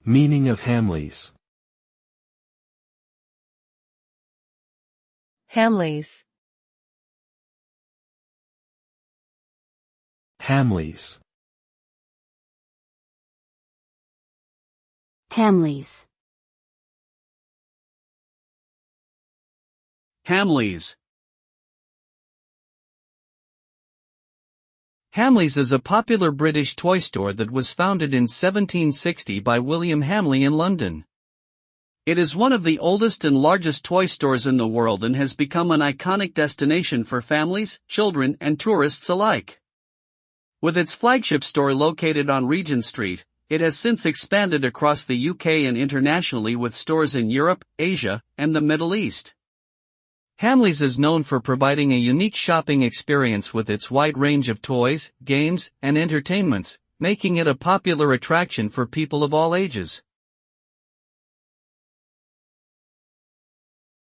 Meaning of Hamleys. Hamleys. Hamleys. Hamleys. Hamleys. Hamleys is a popular British toy store that was founded in 1760 by William Hamley in London. It is one of the oldest and largest toy stores in the world and has become an iconic destination for families, children, and tourists alike. With its flagship store located on Regent Street, it has since expanded across the UK and internationally with stores in Europe, Asia, and the Middle East. Hamleys is known for providing a unique shopping experience with its wide range of toys, games, and entertainments, making it a popular attraction for people of all ages.